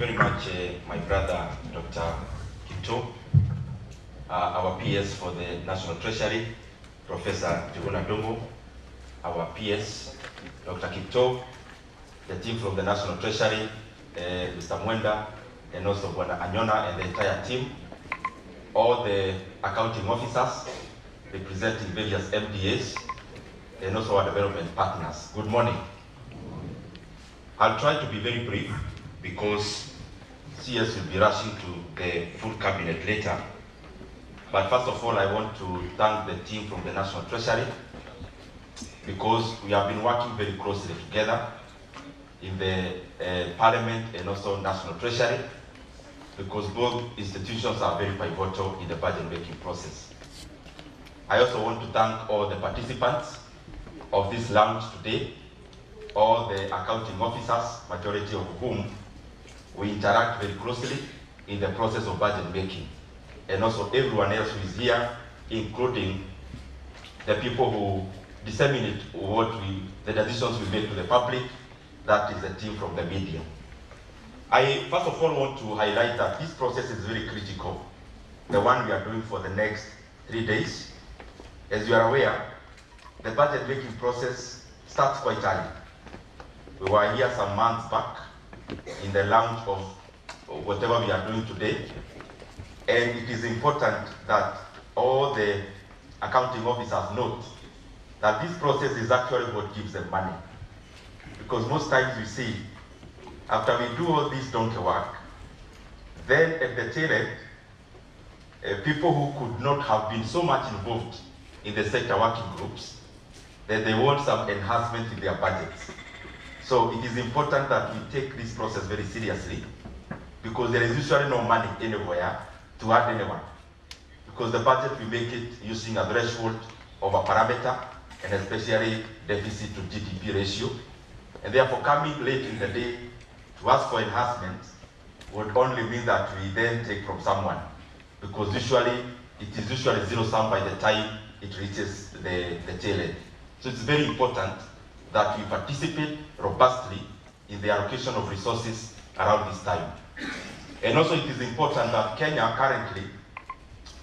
very much, my brother, Dr. Kito, our PS for the National Treasury, Professor Juguna Dongo, our PS, Dr. Kito, the team from the National Treasury, Mr. Mwenda, and also Bwana Anyona and the entire team, all the accounting officers representing various MDAs, and also our development partners. Good morning. I'll try to be very brief because CS will be rushing to the full cabinet later. But first of all, I want to thank the team from the National Treasury because we have been working very closely together in the Parliament and also National Treasury, because both institutions are very pivotal in the budget making process. I also want to thank all the participants of this lounge today, all the accounting officers, majority of whom we interact very closely in the process of budget making, and also everyone else who is here, including the people who disseminate the decisions we make to the public, that is the team from the media. I first of all want to highlight that this process is very critical, the one we are doing for the next 3 days. As you are aware, the budget making process starts quite early. We were here some months back in the launch of whatever we are doing today, and it is important that all the accounting officers note that this process is actually what gives them money. Because most times we see, after we do all this donkey work, then at the tail end, people who could not have been so much involved in the sector working groups, then they want some enhancement in their budgets. So it is important that we take this process very seriously, because there is usually no money anywhere to add anyone. Because the budget, we make it using a threshold of a parameter, and especially deficit to GDP ratio. And therefore, coming late in the day to ask for enhancements would only mean that we then take from someone, because usually it is usually zero sum by the time it reaches the tail end. So it's very important that we participate robustly in the allocation of resources around this time. And also it is important that Kenya currently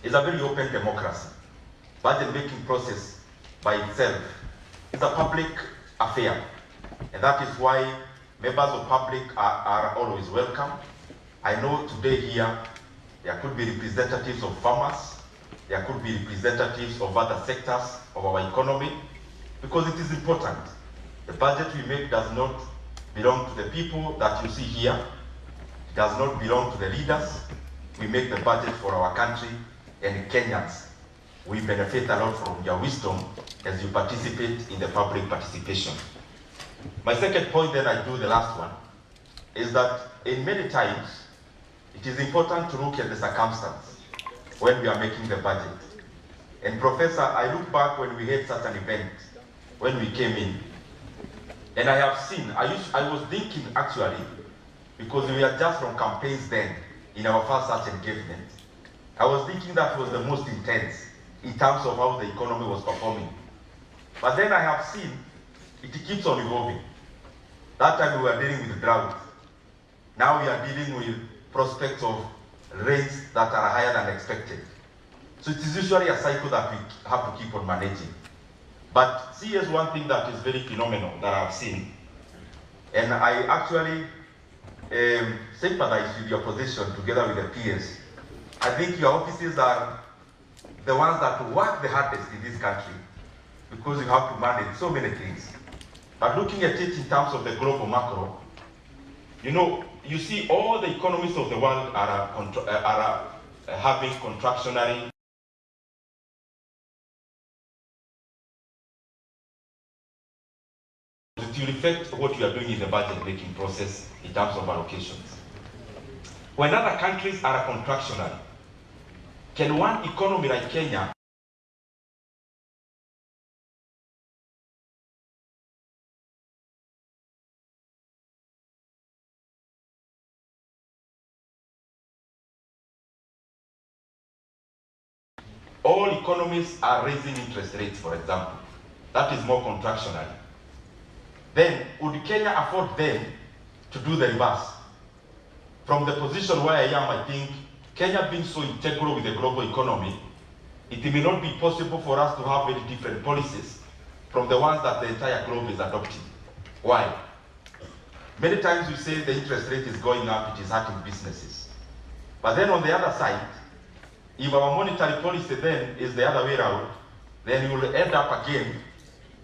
is a very open democracy. Budget making process by itself is a public affair. And that is why members of public are always welcome. I know today here, there could be representatives of farmers, there could be representatives of other sectors of our economy, because it is important. The budget we make does not belong to the people that you see here. It does not belong to the leaders. We make the budget for our country and Kenyans. We benefit a lot from your wisdom as you participate in the public participation. My second point, then I do the last one, is that in many times, it is important to look at the circumstance when we are making the budget. And Professor, I look back when we had such an event, when we came in, and I have seen, I was thinking actually, because we were just from campaigns then, in our first such engagement, I was thinking that was the most intense in terms of how the economy was performing. But then I have seen it keeps on evolving. That time we were dealing with drought. Now we are dealing with prospects of rains that are higher than expected. So it is usually a cycle that we have to keep on managing. But see, here's one thing that is very phenomenal that I've seen. And I actually sympathize with your position together with the peers. I think your offices are the ones that work the hardest in this country, because you have to manage so many things. But looking at it in terms of the global macro, you know, you see all the economies of the world are having contractionary to reflect what you are doing in the budget making process in terms of allocations. When other countries are contractionary, can one economy like Kenya all economies are raising interest rates, for example? That is more contractionary. Then, would Kenya afford then to do the reverse? from the position where I am, I think Kenya being so integral with the global economy, it may not be possible for us to have very different policies from the ones that the entire globe is adopting. Why? Many times we say the interest rate is going up, it is hurting businesses. But then on the other side, if our monetary policy then is the other way around, then you will end up again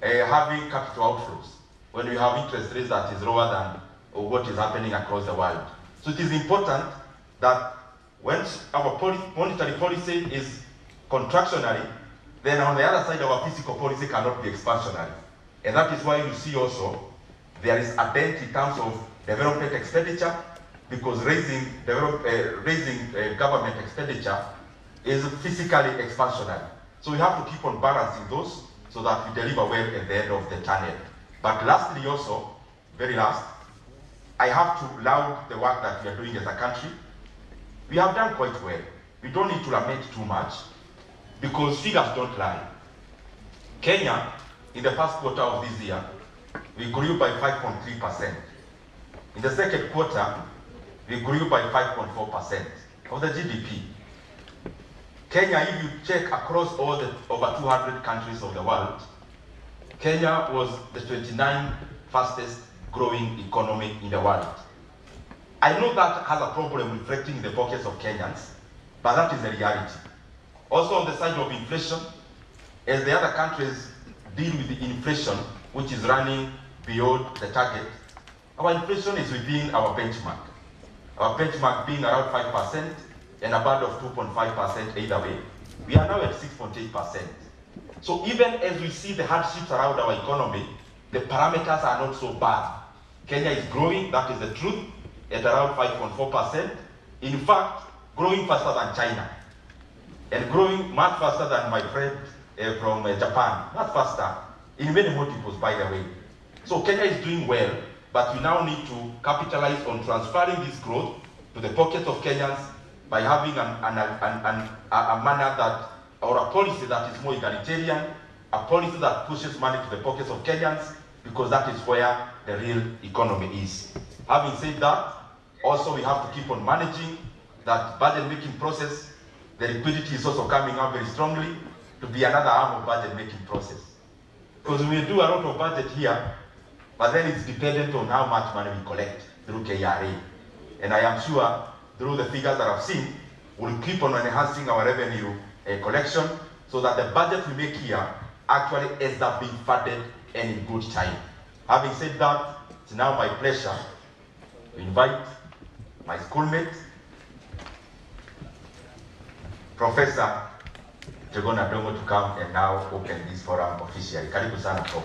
having capital outflows when you have interest rates that is lower than what is happening across the world. So it is important that when our monetary policy is contractionary, then on the other side our fiscal policy cannot be expansionary. And that is why you see also there is a dent in terms of development expenditure, because raising government expenditure is physically expansionary. So we have to keep on balancing those so that we deliver well at the end of the tunnel. But lastly also, very last, I have to laud the work that we are doing as a country. We have done quite well. We don't need to lament too much because figures don't lie. Kenya, in the first quarter of this year, we grew by 5.3%. In the second quarter, we grew by 5.4% of the GDP. Kenya, if you check across all the over 200 countries of the world, Kenya was the 29th fastest growing economy in the world. I know that has a problem reflecting in the pockets of Kenyans, but that is the reality. Also on the side of inflation, as the other countries deal with the inflation, which is running beyond the target, our inflation is within our benchmark. Our benchmark being around 5% and a band of 2.5% either way. We are now at 6.8%. So even as we see the hardships around our economy, the parameters are not so bad. Kenya is growing, that is the truth, at around 5.4%. In fact, growing faster than China. And growing much faster than my friend from Japan, much faster, in many multiples, by the way. So Kenya is doing well, but we now need to capitalize on transferring this growth to the pockets of Kenyans by having a manner that, or a policy that is more egalitarian, a policy that pushes money to the pockets of Kenyans, because that is where the real economy is. Having said that, also we have to keep on managing that budget making process. The liquidity is also coming out very strongly to be another arm of budget making process. Because we do a lot of budget here, but then it's dependent on how much money we collect through KRA. And I am sure through the figures that I've seen, we'll keep on enhancing our revenue collection so that the budget we make here actually ends up being funded and in good time. Having said that, it's now my pleasure to invite my schoolmate, Professor Ndindi, to come and now open this forum officially. Karibu sana, Prof.